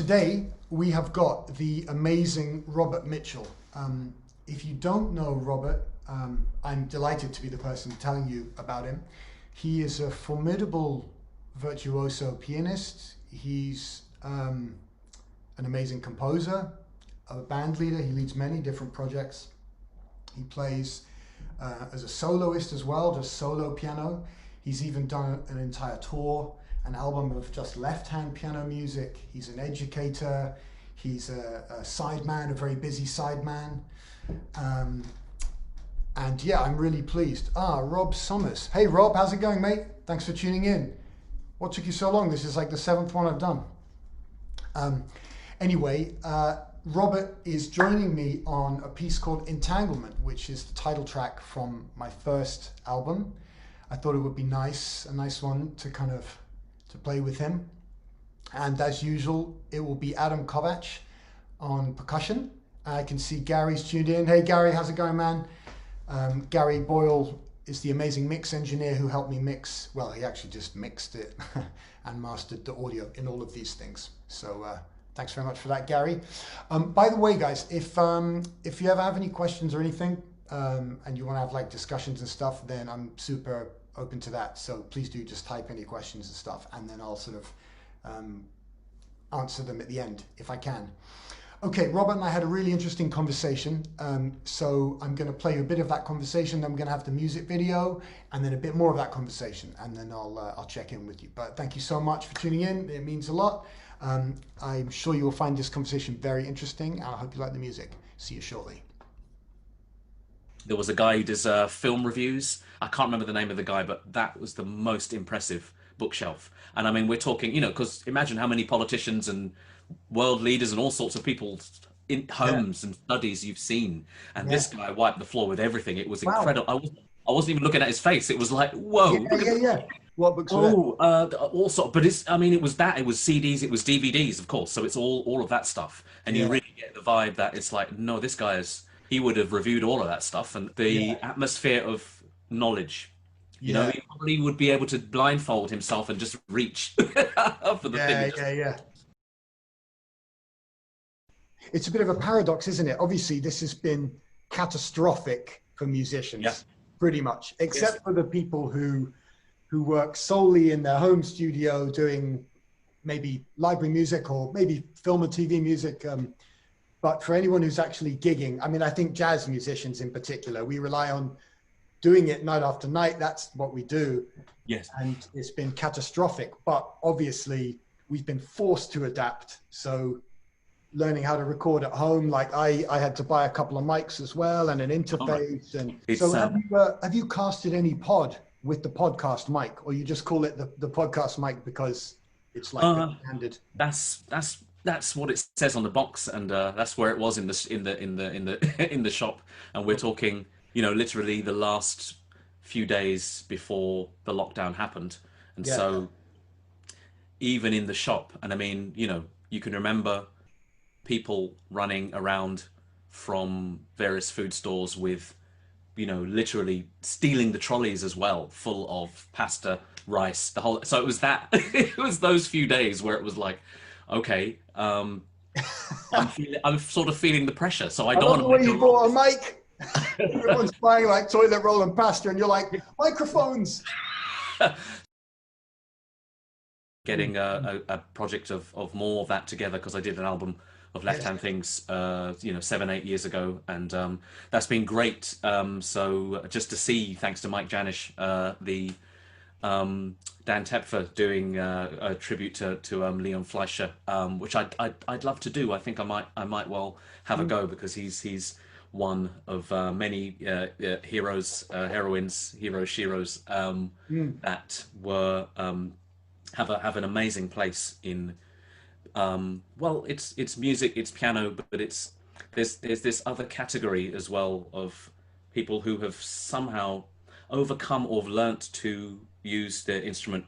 today we have got the amazing Robert Mitchell. If you don't know Robert, I'm delighted to be the person telling you about him. He is a formidable virtuoso pianist. He's an amazing composer, a band leader. He leads many different projects. He plays as a soloist as well, just solo piano. He's even done an entire tour, an album of just left-hand piano music. He's an educator. He's a sideman, a very busy sideman. And yeah, I'm really pleased. Rob Summers. Hey Rob, how's it going, mate? Thanks for tuning in. What took you so long? This is like the 7th one I've done. Anyway, Robert is joining me on a piece called Entanglement, which is the title track from my first album. I thought it would be nice, a nice one to kind of to play with him. And as usual, it will be Adam Kovac on percussion. I can see Gary's tuned in. Hey Gary, how's it going, man? Gary Boyle is the amazing mix engineer who helped me mix. Well, he actually just mixed it and mastered the audio in all of these things. So thanks very much for that, Gary. By the way, guys, if you ever have any questions or anything, and you want to have like discussions and stuff, then I'm super open to that. So please do just type any questions and stuff, and then I'll sort of answer them at the end if I can. Okay, Robert and I had a really interesting conversation. So I'm going to play you a bit of that conversation. Then we're going to have the music video, and then a bit more of that conversation, and then I'll check in with you. But thank you so much for tuning in. It means a lot. I'm sure you will find this conversation very interesting, and I hope you like the music. See you shortly. There was a guy who does film reviews. I can't remember the name of the guy, but that was the most impressive bookshelf. And I mean, we're talking, you know, because imagine how many politicians and world leaders and all sorts of people in homes and studies you've seen. And this guy wiped the floor with everything. It was incredible. I wasn't even looking at his face. It was like, whoa. What books were all sort. But it's, I mean, it was CDs, it was DVDs, of course. So it's all of that stuff. And you really get the vibe that it's like, no, this guy he would have reviewed all of that stuff. And the atmosphere of knowledge, you know, he probably would be able to blindfold himself and just reach for the thing. It's a bit of a paradox, isn't it? Obviously, this has been catastrophic for musicians, pretty much, except for the people who work solely in their home studio doing maybe library music or maybe film and TV music. But for anyone who's actually gigging, I mean, I think jazz musicians in particular, we rely on doing it night after night. That's what we do. Yes. And it's been catastrophic, but obviously we've been forced to adapt. So learning how to record at home, like I had to buy a couple of mics as well and an interface. Have you casted any pod with the podcast mic, or you just call it the podcast mic because it's like standard? That's what it says on the box, and that's where it was in the shop. And we're talking, you know, literally the last few days before the lockdown happened. And so even in the shop, and I mean, you know, you can remember people running around from various food stores with, you know, literally stealing the trolleys as well, full of pasta, rice, the whole. So it was that. It was those few days where it was like, okay, I'm sort of feeling the pressure. So I don't want to. You bought a mic. Everyone's buying like toilet roll and pasta, and you're like, microphones. Getting a project of more of that together, because I did an album of Left Hand Things, you know, 7-8 years ago, and that's been great. So just to see, thanks to Mike Janisch, the Dan Tepfer doing a tribute to Leon Fleischer, which I'd love to do. I think I might well have a go, because he's one of many heroes, heroines, sheroes that were have an amazing place in. Well, it's music, it's piano, but there's this other category as well of people who have somehow overcome or have learnt to use their instrument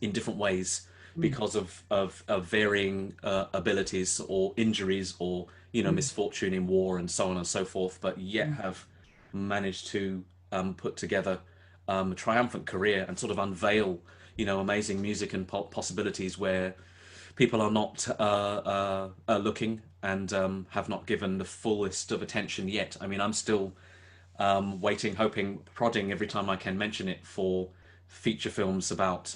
in different ways because of varying abilities or injuries or, you know, misfortune in war and so on and so forth, but yet have managed to put together a triumphant career and sort of unveil, you know, amazing music and possibilities where people are not looking and have not given the fullest of attention yet. I mean, I'm still waiting, hoping, prodding every time I can mention it for feature films about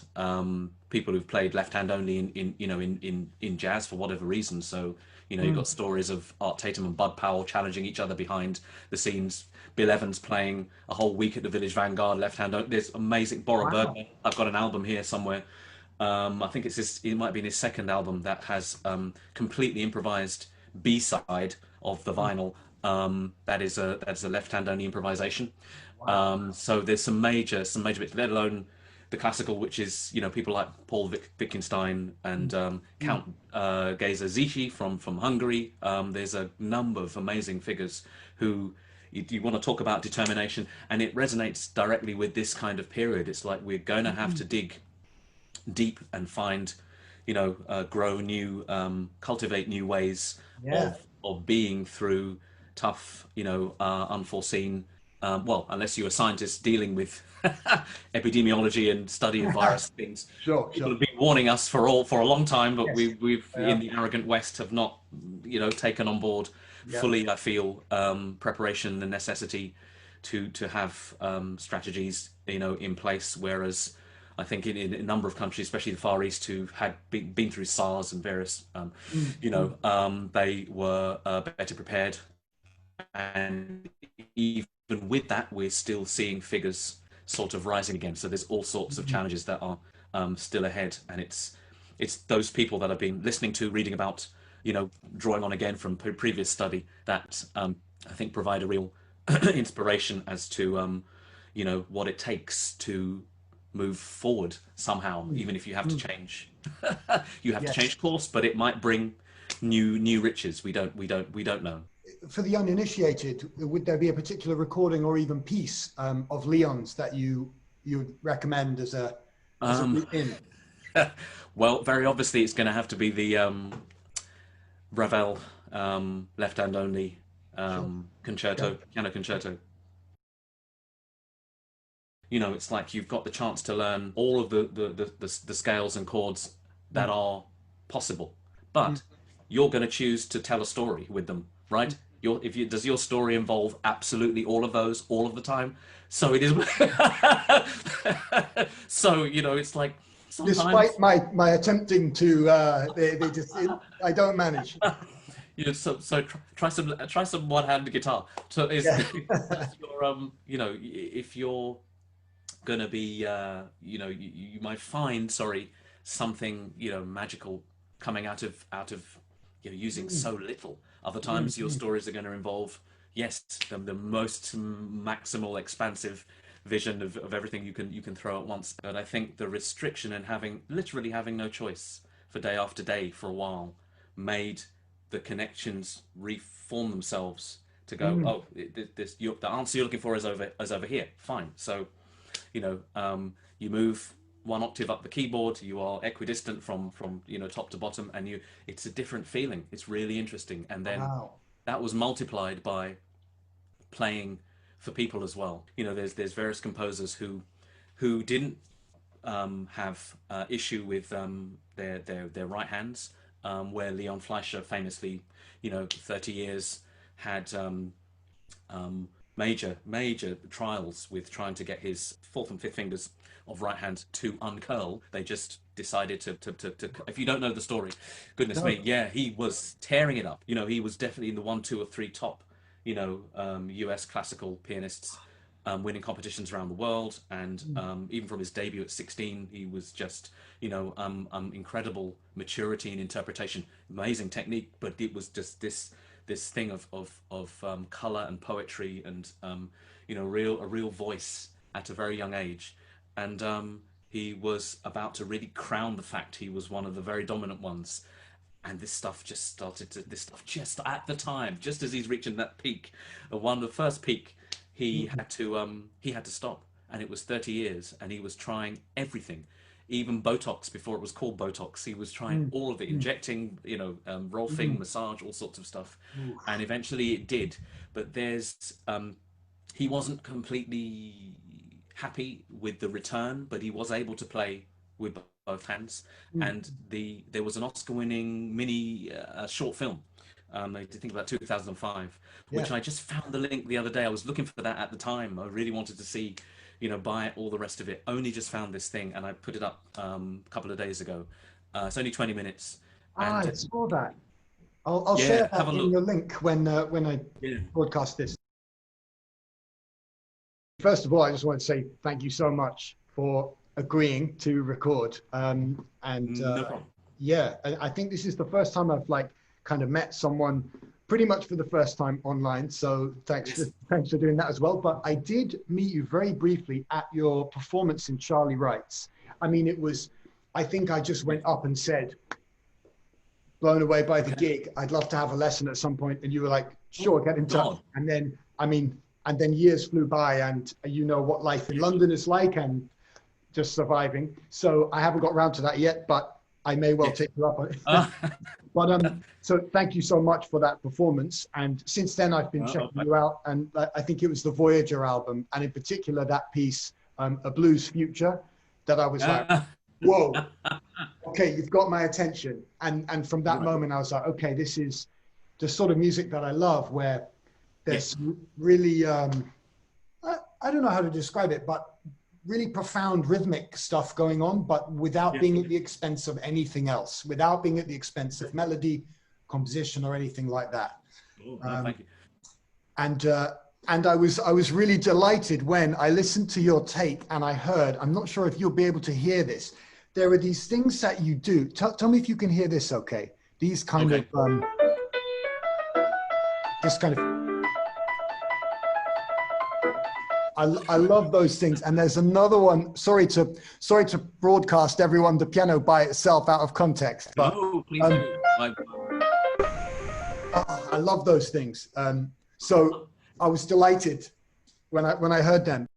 people who've played left hand only in jazz for whatever reason. So you've got stories of Art Tatum and Bud Powell challenging each other behind the scenes. Bill Evans playing a whole week at the Village Vanguard left hand only. There's amazing Bora Wow. Berger. I've got an album here somewhere. I think it might be in his second album that has completely improvised B-side of the vinyl. That's a left-hand only improvisation. Wow. So there's some major bits, let alone the classical, which is people like Paul Wittgenstein and Count Geza Zichy from Hungary. There's a number of amazing figures who you want to talk about determination, and it resonates directly with this kind of period. It's like we're going to have to dig deep and find, grow new, cultivate new ways Yeah. of being through tough, unforeseen. Well, unless you're a scientist dealing with epidemiology and study of virus things, Sure, people sure. have been warning us for a long time, but Yes. we've in the arrogant West have not, taken on board Yeah. fully. I feel preparation, the necessity to have strategies, in place, whereas I think in a number of countries, especially the Far East, who had been through SARS and various, they were better prepared. And even with that, we're still seeing figures sort of rising again. So there's all sorts of challenges that are still ahead, and it's those people that I've been listening to, reading about, drawing on again from previous study that I think provide a real inspiration as to what it takes to move forward somehow, even if you have to change. You have to Yes. change course, but it might bring new riches. We don't know. For the uninitiated, would there be a particular recording or even piece of Leon's that you would recommend as a Um, route in? well, very obviously, it's going to have to be the Ravel left hand only Sure. Yeah. concerto, piano concerto. It's like you've got the chance to learn all of the scales and chords that are possible, but you're going to choose to tell a story with them, right? Does your story involve absolutely all of those all of the time? So it is. So it's like Despite sometimes my attempting to, they just I don't manage. try some one hand guitar. So is Yeah. does your if you're gonna be you might find, sorry, something magical coming out of using so little. Other times your stories are going to involve, yes, the most maximal expansive vision of everything you can throw at once. But I think the restriction and literally having no choice for day after day for a while made the connections reform themselves to go, oh, the answer you're looking for is over here, fine. So you move one octave up the keyboard, you are equidistant from top to bottom, and it's a different feeling. It's really interesting. And then Wow. that was multiplied by playing for people as well. There's various composers who didn't have issue with their right hands, where Leon Fleischer famously, 30 years had major trials with trying to get his fourth and fifth fingers of right hand to uncurl. They just decided to if you don't know the story, goodness No. me, yeah, he was tearing it up. He was definitely in the 1, 2, or 3 top US classical pianists, winning competitions around the world, and even from his debut at 16, he was just incredible maturity and interpretation, amazing technique, but it was just this thing of color and poetry and a real voice at a very young age. And he was about to really crown the fact he was one of the very dominant ones. And this stuff just at the time, just as he's reaching that peak, the first peak, he had to stop. And it was 30 years, and he was trying everything, even Botox before it was called Botox. He was trying all of it, injecting, rolfing, massage, all sorts of stuff, and eventually it did. But he wasn't completely happy with the return, but he was able to play with both hands. And there was an Oscar-winning mini short film. I think about 2005, which I just found the link the other day. I was looking for that at the time. I really wanted to see, buy it, all the rest of it. Only just found this thing, and I put it up a couple of days ago. It's only 20 minutes. And, I saw that. I'll share that in your link when I broadcast this. First of all, I just want to say thank you so much for agreeing to record. No problem. Yeah, I think this is the first time I've kind of met someone pretty much for the first time online. So thanks for doing that as well. But I did meet you very briefly at your performance in Charlie Wright's. I mean, I think I just went up and said, blown away by the gig. I'd love to have a lesson at some point. And you were like, sure, get in touch. And then years flew by, and you know what life in London is like and just surviving. So I haven't got around to that yet, but I may well take you up on it. But so thank you so much for that performance. And since then I've been checking you out, and I think it was the Voyager album, and in particular that piece, A Blues Future, that I was like, whoa, okay, you've got my attention. And from that moment I was like, okay, this is the sort of music that I love, where there's really, I don't know how to describe it, but really profound rhythmic stuff going on, but without being at the expense of anything else, without being at the expense of melody, composition, or anything like that. Thank you. And I was really delighted when I listened to your tape and I heard, I'm not sure if you'll be able to hear this, there are these things that you do. Tell me if you can hear this, okay? These kind of, this kind of, I love those things. And there's another one, sorry to broadcast everyone the piano by itself out of context, but please don't. I love those things. So I was delighted when I heard them.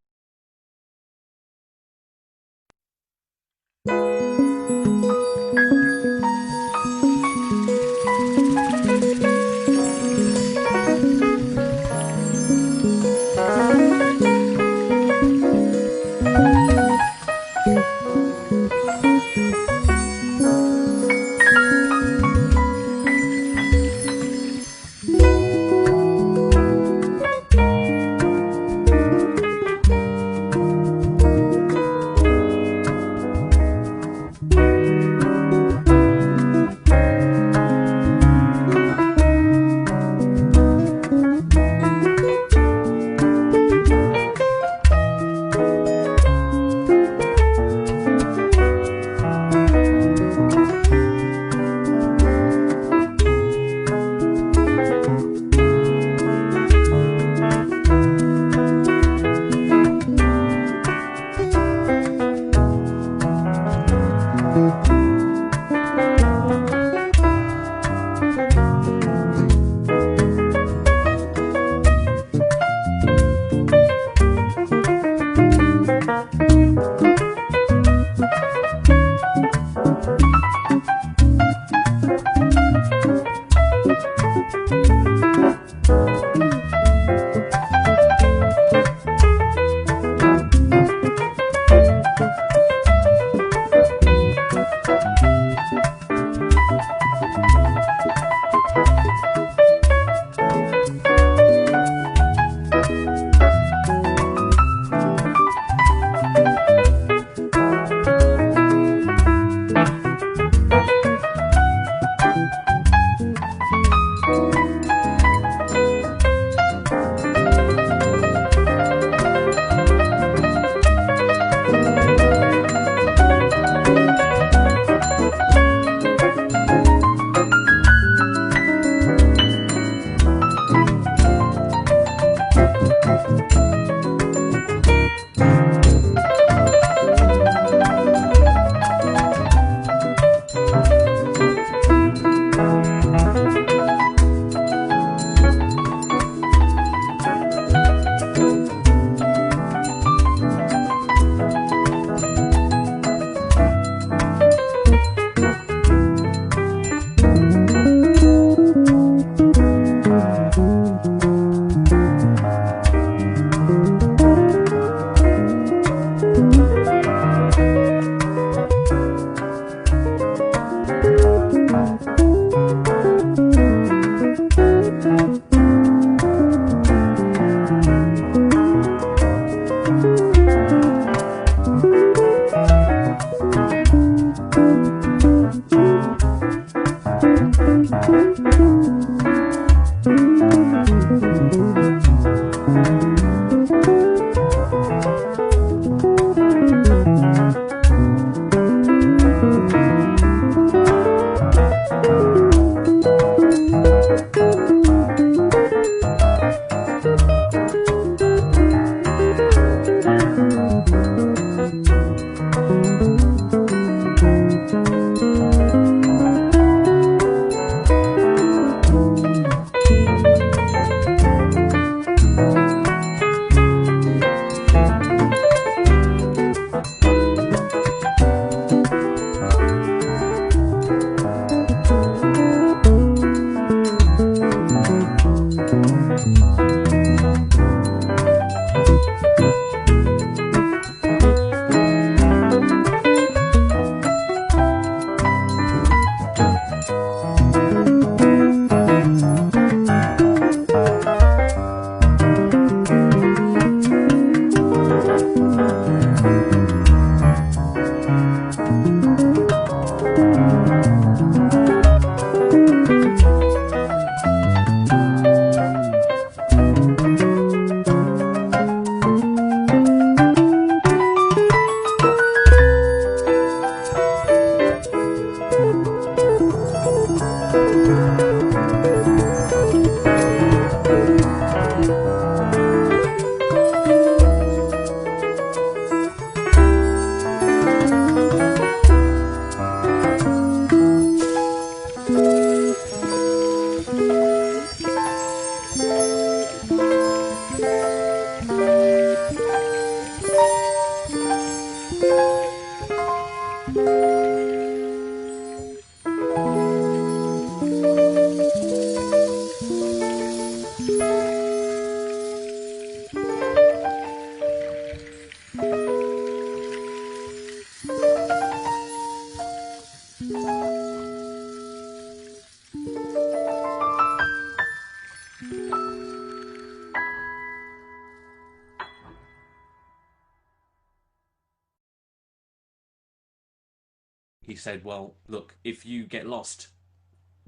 He said, well, look, if you get lost,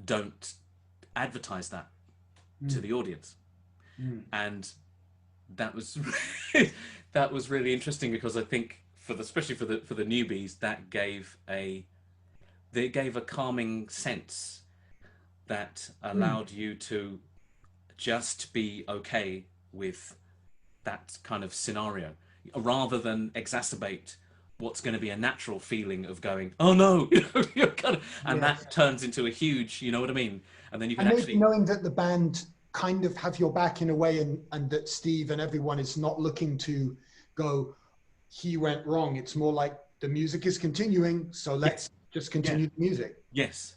don't advertise that to the audience. And that was that was really interesting, because I think especially for the newbies, that gave a calming sense that allowed you to just be okay with that kind of scenario, rather than exacerbate what's going to be a natural feeling of going, oh no, you're kind of, and that turns into a huge, you know what I mean? And then you can actually, knowing that the band kind of have your back in a way, and that Steve and everyone is not looking to go, he went wrong. It's more like the music is continuing, so let's just continue the music. Yes.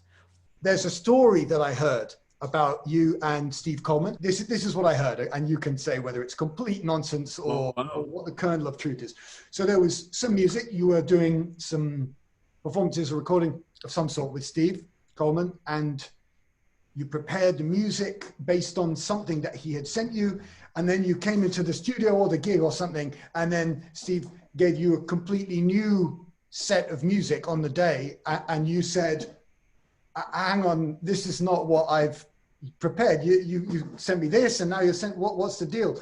There's a story that I heard about you and Steve Coleman. This is what I heard, and you can say whether it's complete nonsense or what the kernel of truth is. So there was some music, you were doing some performances or recording of some sort with Steve Coleman, and you prepared the music based on something that he had sent you, and then you came into the studio or the gig or something, and then Steve gave you a completely new set of music on the day, and you said, hang on, this is not what I've prepared. You sent me this, and now you're sent, what's the deal?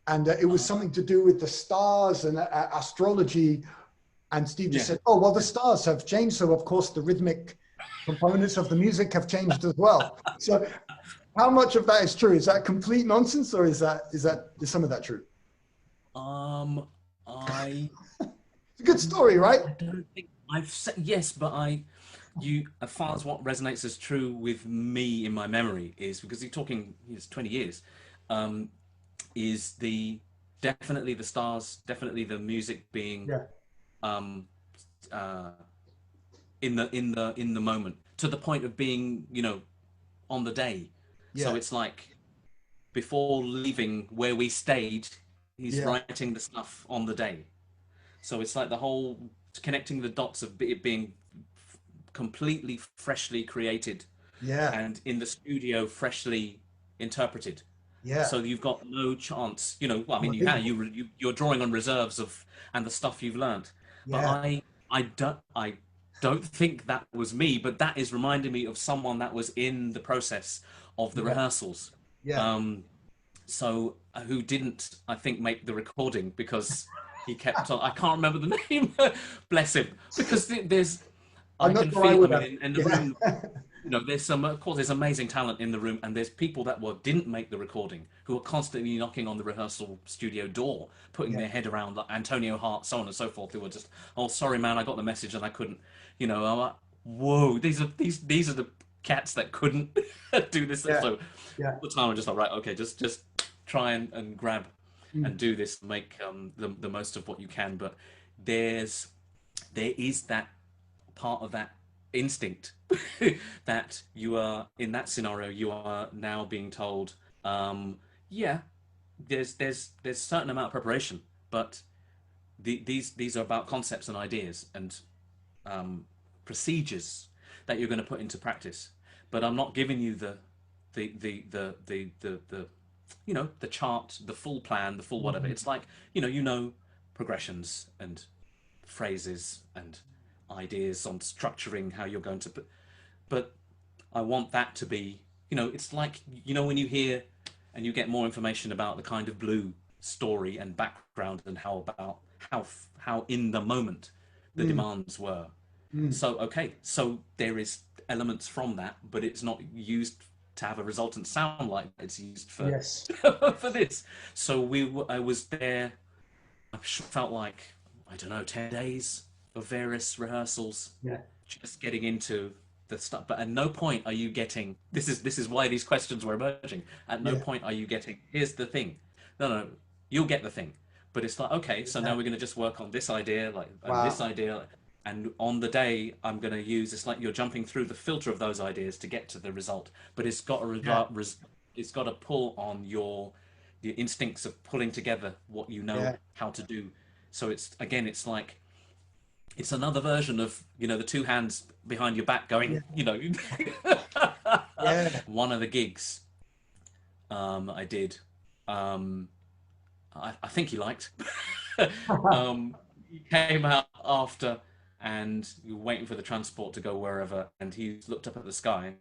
And it was something to do with the stars and astrology, and Steve just said, oh, well, the stars have changed, so of course the rhythmic components of the music have changed as well. So how much of that is true? Is that complete nonsense, or is some of that true? It's a good story, right? I don't think I've said yes, but as far as what resonates as true with me in my memory is, because you're talking 20 years, is definitely the stars, definitely the music being in the moment, to the point of being, on the day. So it's like before leaving where we stayed, he's writing the stuff on the day. So it's like the whole connecting the dots of it being completely freshly created, and in the studio freshly interpreted. So you've got no chance, I mean, you're drawing on reserves and the stuff you've learned. But I don't think that was me, but that is reminding me of someone that was in the process of the Yeah, rehearsals. yeah. Um, who didn't, I think, make the recording because he kept on. I can't remember the name. Bless him. Because there's, I'm I not can sure I feel. I would mean, have. in the Yeah, room, there's some, of course, there's amazing talent in the room, and there's people that didn't make the recording who are constantly knocking on the rehearsal studio door, putting yeah, their head around, like Antonio Hart, so on and so forth. Who were just, oh, sorry, man, I got the message and I couldn't. I'm like, whoa, these are the cats that couldn't do this. yeah, So yeah. all the time I'm just like, right, okay, just try and grab and Mm. do this, make the most of what you can. But there's there is that part of that instinct that you are in that scenario. You are now being told, yeah, there's a certain amount of preparation, but these are about concepts and ideas and procedures that you're going to put into practice. But I'm not giving you the the chart, the full plan, the full whatever. Mhm. It's like progressions and phrases and ideas on structuring how you're going to put. But I want that to be, it's like, when you hear and you get more information about the kind of blue story and background and how in the moment the Mm. demands were. Mm. So okay, so there is elements from that, but it's not used to have a resultant sound like it's used for Yes. for this. So I was there. I felt like, I don't know, 10 days of various rehearsals, Yeah. just getting into the stuff. But at no point are you getting. This is why these questions were emerging. At no Yeah. point are you getting. Here's the thing. No, no, you'll get the thing. But it's like, okay, so now Yeah. we're going to just work on this idea, like, and this Wow. idea, and on the day I'm going to use. It's like you're jumping through the filter of those ideas to get to the result. But it's got to Yeah. it's got to pull on your instincts of pulling together what you know Yeah. how to do. So it's again, it's like it's another version of the two hands behind your back Yeah. going. Yeah. One of the gigs I did, um, I think he liked. He came out after, and you were waiting for the transport to go wherever, and he looked up at the sky,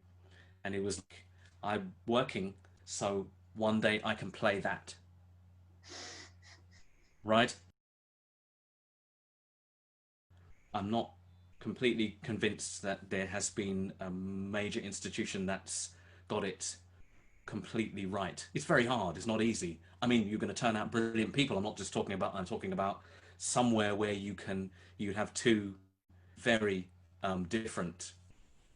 and he was like, "I'm working, so one day I can play that, right?" I'm not completely convinced that there has been a major institution that's got it completely right. It's very hard. It's not easy. I mean, you're going to turn out brilliant people. I'm talking about somewhere where you have two very different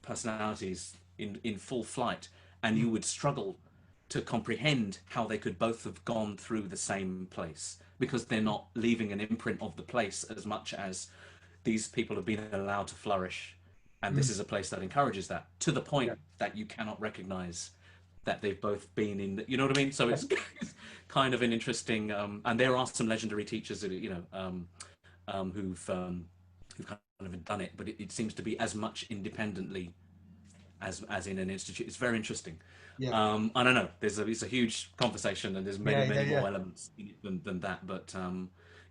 personalities in full flight, and Mm. you would struggle to comprehend how they could both have gone through the same place because they're not leaving an imprint of the place as much as these people have been allowed to flourish, and this Mm. is a place that encourages that to the Yeah. point that you cannot recognize that they've both been in you know what I mean. So it's, it's kind of an interesting and there are some legendary teachers that who've kind of done it, but it seems to be as much independently as in an institute. It's very interesting. Yeah. I don't know. It's a huge conversation, and there's Yeah. many Yeah. many Yeah. more elements in it than that. But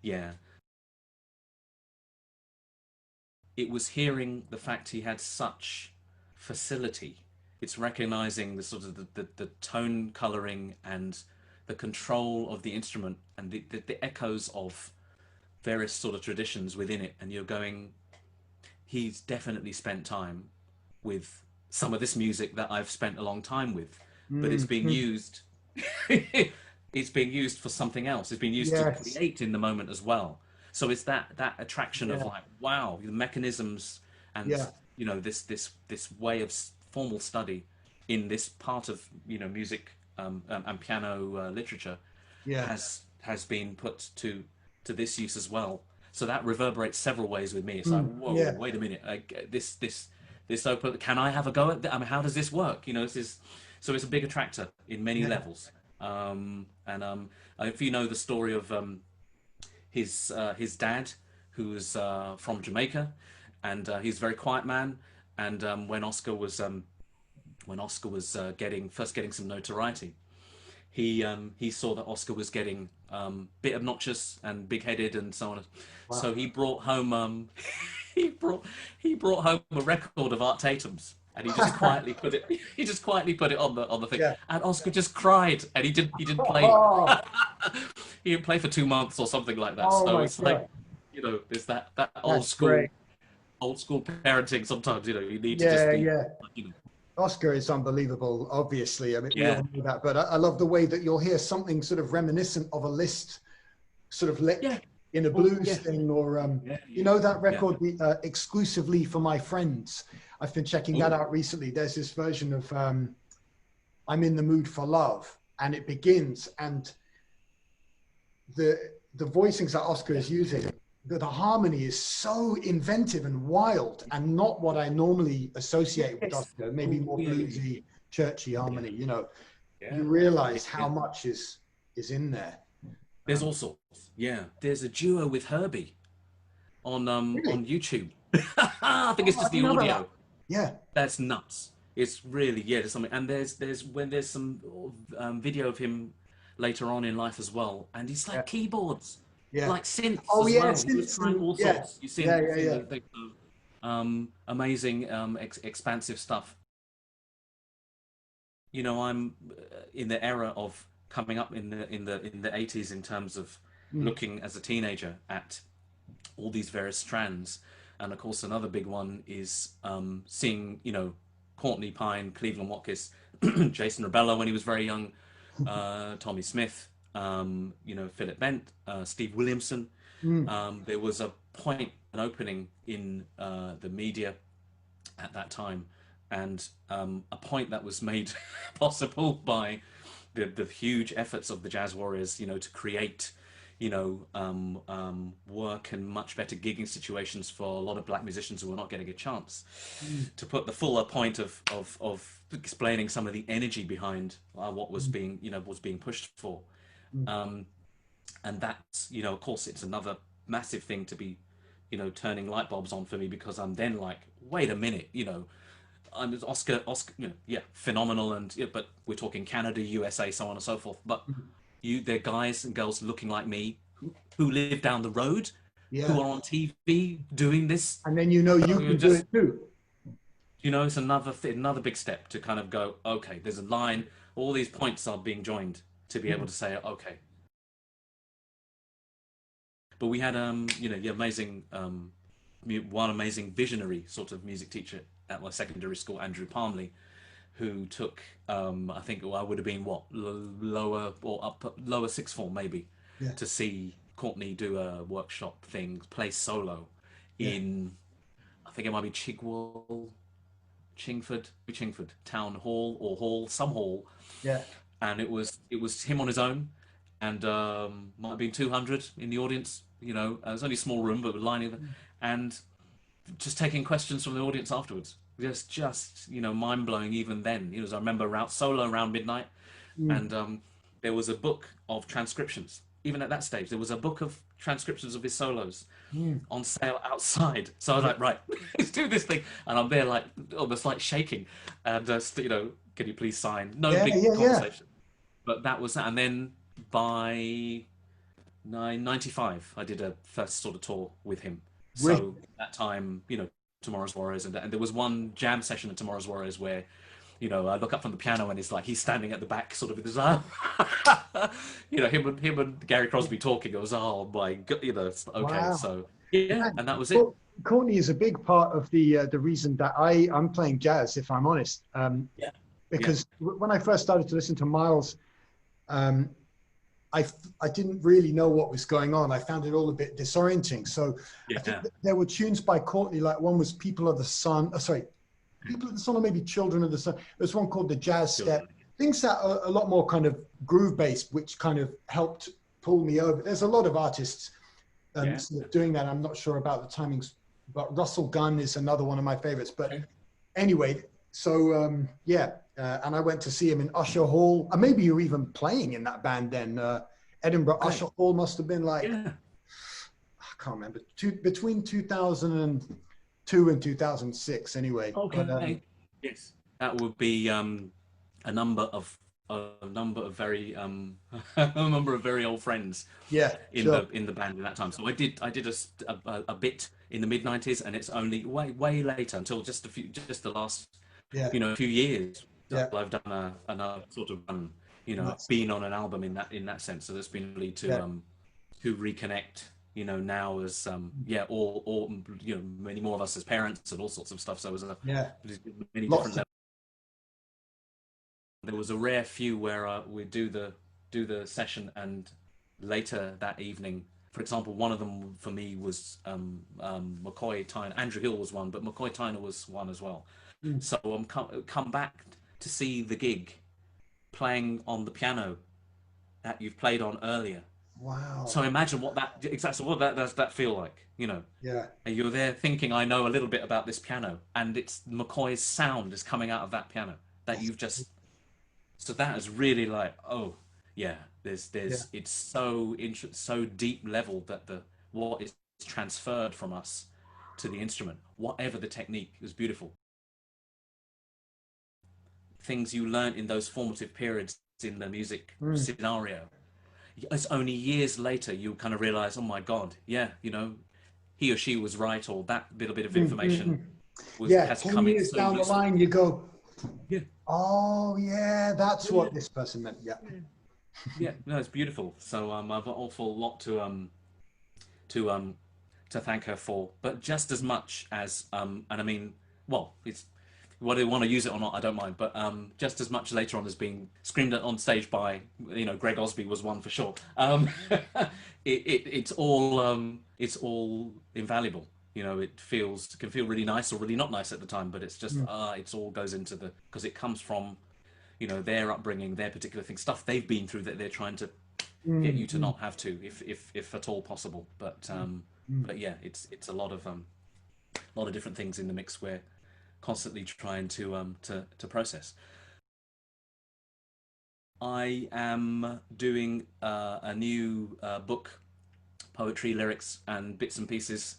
yeah, it was hearing the fact he had such facility. It's recognizing the sort of the tone coloring and the control of the instrument and the echoes of various sort of traditions within it. And you're going, he's definitely spent time with some of this music that I've spent a long time with, but it's Mm. being Mm. used. It's being used for something else. It's being used to Yes. create in the moment as well. So it's that attraction of Yeah. like, wow, the mechanisms and Yeah. this way of formal study in this part of music and piano literature Yeah. has been put to this use as well. So that reverberates several ways with me. It's like, Mm. whoa, Yeah. wait a minute, this open. Can I have a go at that? I mean, how does this work? This is so it's a big attractor in many Yeah. levels. And if you know the story of his dad, who's from Jamaica, and he's a very quiet man. And when Oscar was getting some notoriety, he saw that Oscar was getting bit obnoxious and big-headed and so on. Wow. So he brought home he brought he brought home a record of Art Tatum's, and he just quietly put it he just quietly put it on the thing, Yeah. and Oscar just cried, and he didn't play Oh, he didn't play for 2 months or something like that. oh So my it's like, God. there's that That's great. old school parenting. Sometimes you need to just Yeah, be, yeah. you know, Oscar is unbelievable, obviously. I mean, we yeah, all know that, but I love the way that you'll hear something sort of reminiscent of a Liszt sort of yeah, lick in a oh, blues yeah, thing, or yeah, you yeah, know that yeah. record, the exclusively for my friends. I've been checking that Oh, out recently. There's this version of I'm in the mood for love, and it begins, and the voicings that Oscar yeah, is using, the harmony is so inventive and wild, and not what I normally associate with yes, Oscar. Maybe oh, more yeah, yeah, bluesy, churchy yeah, harmony. You know, yeah, you yeah, realize yeah. how much is in there. There's all sorts. Yeah, there's a duo with Herbie Really? on YouTube. I think it's Oh, I just the didn't know about that. audio. Yeah, That's nuts. It's really, yeah. There's something, and there's some video of him later on in life as well, and he's yeah, like keyboards, yeah. like synths Oh as yeah, well. He was since trying all yeah, sorts. yeah, You've yeah, seen yeah. the amazing expansive stuff. I'm in the era of coming up in the 80s in terms of Mm, looking as a teenager at all these various strands. And of course, another big one is seeing, Courtney Pine, Cleveland Watkins, Jason Rebello when he was very young, Tommy Smith, Philip Bent, Steve Williamson. mm, There was a point, an opening in the media at that time, and a point that was made possible by the huge efforts of the Jazz Warriors, to create, work and much better gigging situations for a lot of black musicians who were not getting a chance. mm, To put the fuller point of explaining some of the energy behind what was mm, being pushed for, mm. um, and that's, of course, it's another massive thing to be, turning light bulbs on for me, because I'm then like, wait a minute, I'm Oscar, yeah, phenomenal, and yeah, but we're talking Canada, USA, so on and so forth. But they're guys and girls looking like me, who live down the road, who Yeah, are on TV doing this. and then you know you You're can do just, it too. it's another big step to kind of go, okay, there's a line, all these points are being joined to be able Mm, to say, okay. But we had, yeah, amazing, one amazing visionary sort of music teacher at my secondary school, Andrew Palmley, who took, I think I would have been what, lower or lower sixth form maybe, yeah, to see Courtney do a workshop thing, play solo yeah, in, I think it might be Chingford Town Hall, or some hall, yeah. and it was him on his own, and might have been 200 in the audience. It was only a small room, but lining, and just taking questions from the audience afterwards. Just mind blowing even then. I remember solo around midnight, Mm, and there was a book of transcriptions. Even at that stage, there was a book of transcriptions of his solos mm. on sale outside. So I was Yeah, like, right, let's do this thing. And I'm there like almost like shaking, and can you please sign? No yeah, big yeah, yeah. conversation, but that was that. And then by 95, I did a first sort of tour with him. Wicked. So that time, Tomorrow's Warriors, and there was one jam session at Tomorrow's Warriors where, I look up from the piano and he's standing at the back, sort of with his arm, him and Gary Crosby talking. It was, oh my god, it's okay. Wow. So yeah, Man, and that was it. Courtney is a big part of the reason that I'm playing jazz, if I'm honest. Yeah, yeah, Because when I first started to listen to Miles, um, I didn't really know what was going on. I found it all a bit disorienting. So I think yeah. that there were tunes by Courtney, like one was People of the Sun. Sorry, People of the Sun, or maybe Children of the Sun. There's one called The Jazz Step. Children. Things that are a lot more kind of groove based, which kind of helped pull me over. There's a lot of artists Yeah. sort of doing that. I'm not sure about the timings, but Russell Gunn is another one of my favorites. But Okay. anyway, so yeah, and I went to see him in Usher Hall. Maybe you were even playing in that band then. Edinburgh Okay. Usher Hall must have been like, Yeah. I can't remember, between 2002 and 2006 anyway. Okay. Yes. That would be a number of a number of very a number of very old friends Yeah, in sure. the band in that time. So I did a bit in the mid 90s, and it's only way later until just the last Yeah, few years that yeah, I've done a sort of nice. been on an album in that sense. So that's been really Yeah, to reconnect. Now as all many more of us as parents and all sorts of stuff. So it was yeah. many Lots different to. levels. There was a rare few where we do the session, and later that evening, for example, one of them for me was McCoy Tyner. Andrew Hill was one, but McCoy Tyner was one as well. Mm. So I'm come back to see the gig playing on the piano that you've played on earlier. Wow. So imagine what that does that feel like, Yeah. And you're there thinking, I know a little bit about this piano, and it's McCoy's sound is coming out of that piano that That's, you've just. So that is really like, oh yeah, yeah. it's so deep level that the what is transferred from us to the instrument, whatever the technique, is beautiful. Things you learn in those formative periods in the music Mm. scenario. It's only years later you kind of realize, oh my God, yeah, he or she was right, or that little bit of Mm, mm, information mm. was Yeah, has 10 come in years so down the useful. line, you go, Yeah, oh, yeah, that's yeah, what this person meant. Yeah. yeah. No, it's beautiful. So I've got an awful lot to to thank her for, but just as much as and I mean, well, it's whether they want to use it or not, I don't mind. But just as much later on as being screamed at on stage by Greg Osby was one for sure. It's all invaluable. It can feel really nice or really not nice at the time, but it's just Mm, it's all goes into the because it comes from their upbringing, their particular thing, stuff they've been through that they're trying to get mm, you to mm, not have to, if at all possible. mm, mm. But yeah, it's a lot of different things in the mix we're constantly trying to process. I am doing a new book, poetry, lyrics, and bits and pieces.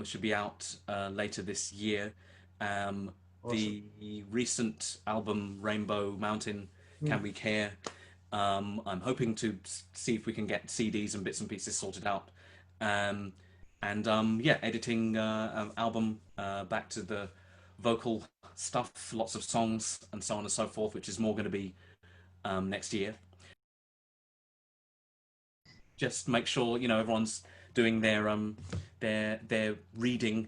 Should be out later this year. Um, Awesome. the recent album Rainbow Mountain, Mm. Can We Care? I'm hoping to see if we can get CDs and bits and pieces sorted out. Um, and yeah, editing album back to the vocal stuff, lots of songs and so on and so forth, which is more going to be next year. Just make sure everyone's doing their reading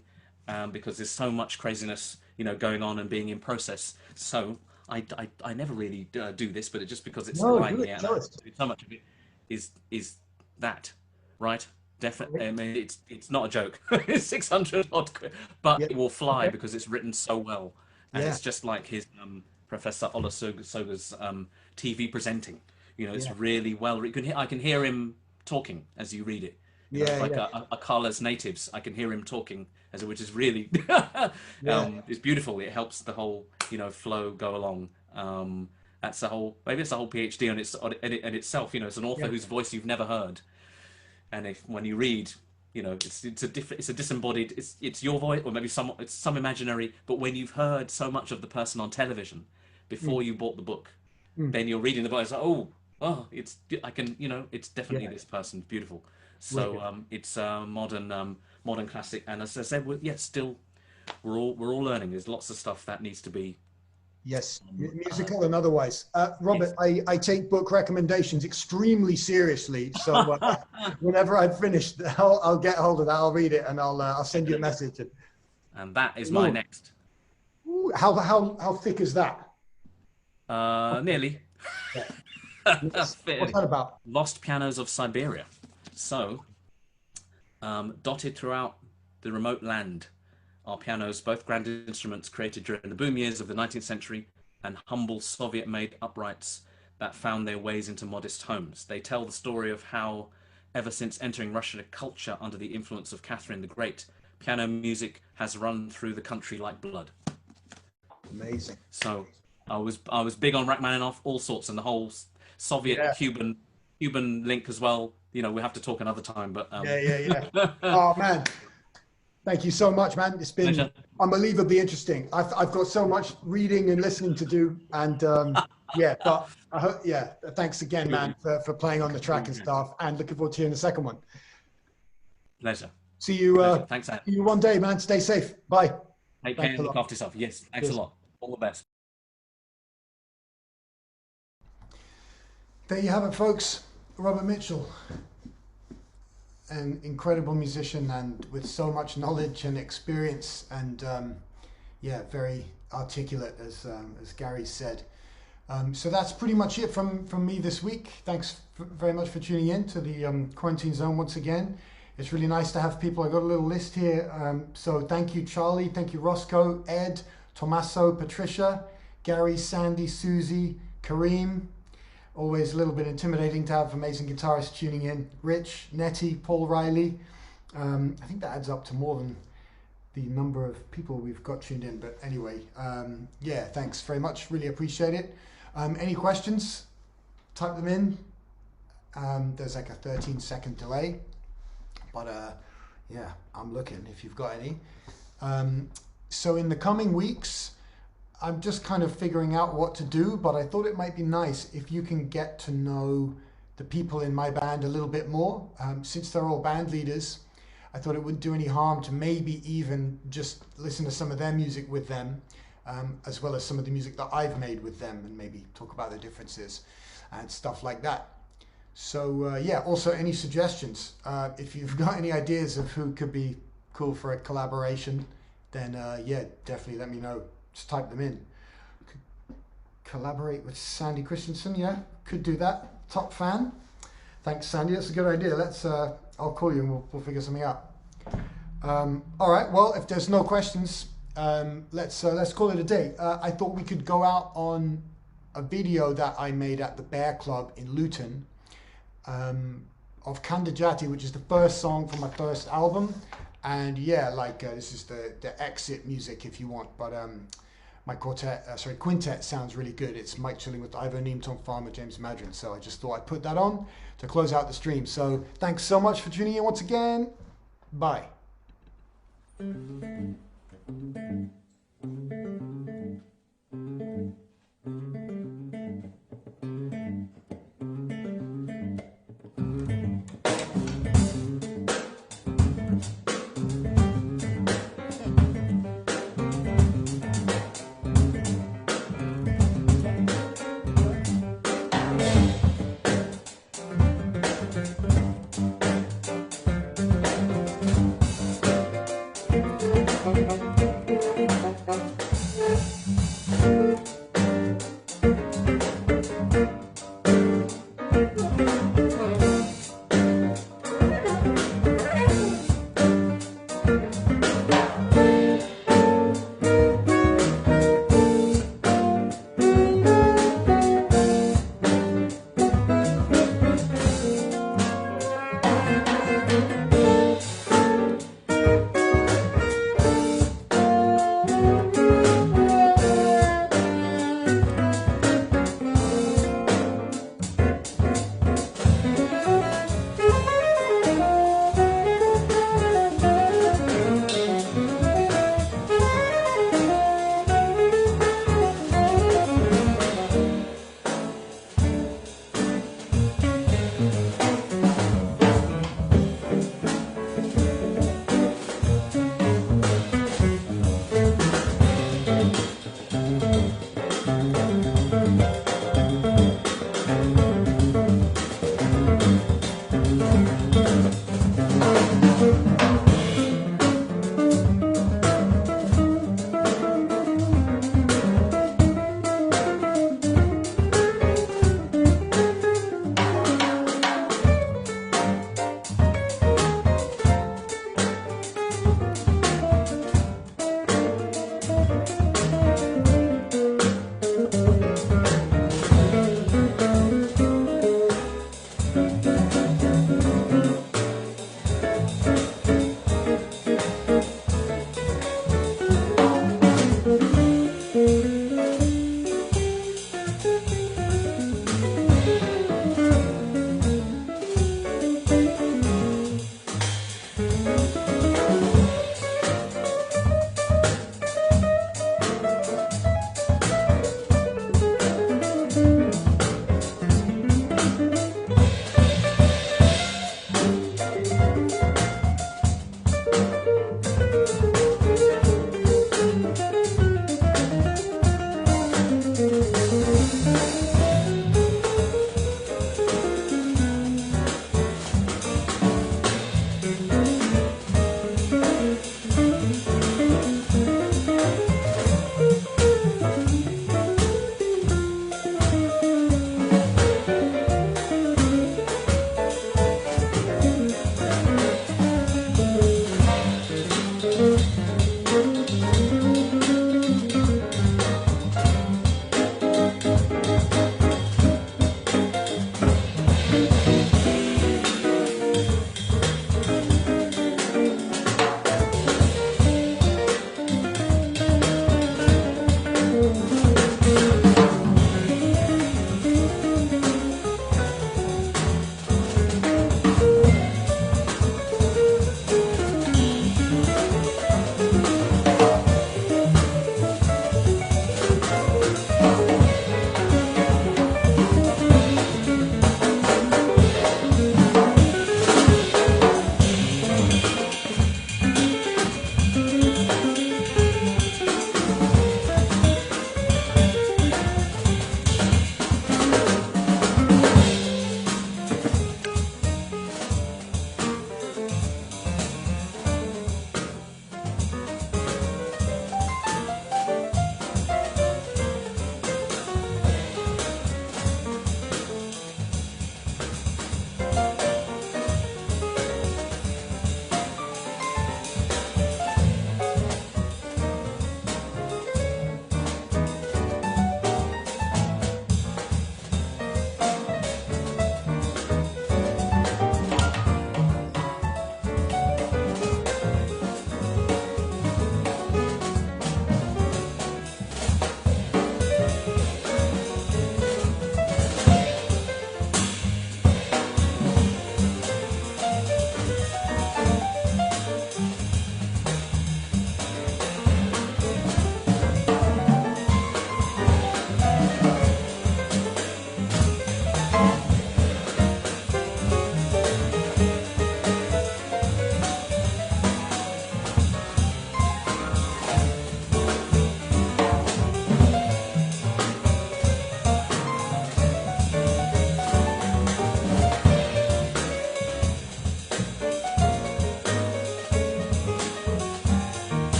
because there's so much craziness going on and being in process. So I never really do this, but just because it's No, lying do here it. and Show us. so much of it is that, right? Definitely. Okay. I mean, it's not a joke. It's 600 odd quid, but Yeah. it will fly Okay. because it's written so well, and Yeah. it's just like his Professor Olasoga's TV presenting. It's Yeah. really well. I can hear him talking as you read it. It's Yeah. like Yeah. a Carla's natives. I can hear him talking which is really Yeah. it's beautiful. It helps the whole flow go along. That's the whole maybe it's the whole PhD on itself. It's an author Yeah. whose voice you've never heard, and if when you read, it's a different, it's a disembodied, it's your voice, or maybe it's some imaginary. But when you've heard so much of the person on television Mm, before you bought the book, mm. then you're reading the book. It's like, it's I can, it's definitely Yeah. this person, beautiful. So Wicked. it's a modern classic, and as I said, still we're all learning. There's lots of stuff that needs to be. Yes, Uh, musical and otherwise. Robert, yes. I take book recommendations extremely seriously. So whenever I've finished, I'll get hold of that. I'll read it and I'll send you a message. And, And that is my ooh, next. ooh, how thick is that? Nearly. Yeah. Yes. What's Fairly. that about? Lost Pianos of Siberia. So, dotted throughout the remote land are pianos, both grand instruments created during the boom years of the 19th century, and humble Soviet-made uprights that found their ways into modest homes. They tell the story of how, ever since entering Russian culture under the influence of Catherine the Great, piano music has run through the country like blood. Amazing. So I was big on Rachmaninoff, all sorts, and the whole Soviet Yeah. Cuban link as well. We have to talk another time, but Yeah. Yeah. Yeah. Oh man, thank you so much, man. It's been pleasure. unbelievably interesting. I've got so much reading and listening to do, and Yeah, but I hope, yeah, thanks again, man, for playing on the track and stuff, and looking forward to hearing the second one. Pleasure. See you, Pleasure. Thanks, Anne. see you one day, man. Stay safe. Bye. Take care Thanks a and look lot. after yourself. Yes, thanks a Cheers. lot. All the best. There you have it, folks. Robert Mitchell, an incredible musician and with so much knowledge and experience, and yeah, very articulate, as Gary said. So that's pretty much it from me this week. Thanks very much for tuning in to the Quarantine Zone once again. It's really nice to have people. I got a little list here. So thank you, Charlie. Thank you, Roscoe, Ed, Tommaso, Patricia, Gary, Sandy, Susie, Kareem. Always a little bit intimidating to have amazing guitarists tuning in. Rich, Nettie, Paul Riley. I think that adds up to more than the number of people we've got tuned in. But anyway, yeah, thanks very much. Really appreciate it. Any questions? Type them in. There's like a 13-second delay. But yeah, I'm looking if you've got any. So in the coming weeks, I'm just kind of figuring out what to do, but I thought it might be nice if you can get to know the people in my band a little bit more. Since they're all band leaders, I thought it wouldn't do any harm to maybe even just listen to some of their music with them, as well as some of the music that I've made with them, and maybe talk about the differences and stuff like that. So yeah, also any suggestions, if you've got any ideas of who could be cool for a collaboration, then yeah, definitely let me know. Just type them in. Collaborate with Sandy Christensen, yeah, could do that. Top fan. Thanks, Sandy. That's a good idea. Let's. I'll call you and we'll figure something out. All right. Well, if there's no questions, let's call it a day. I thought we could go out on a video that I made at the Bear Club in Luton, of Kandajati, which is the first song from my first album. And yeah, like this is the exit music if you want, but my quintet sounds really good. It's Mike Chilling with Ivo Neem, Tom Farmer, James Madrin. So I just thought I'd put that on to close out the stream. So thanks so much for tuning in once again. Bye.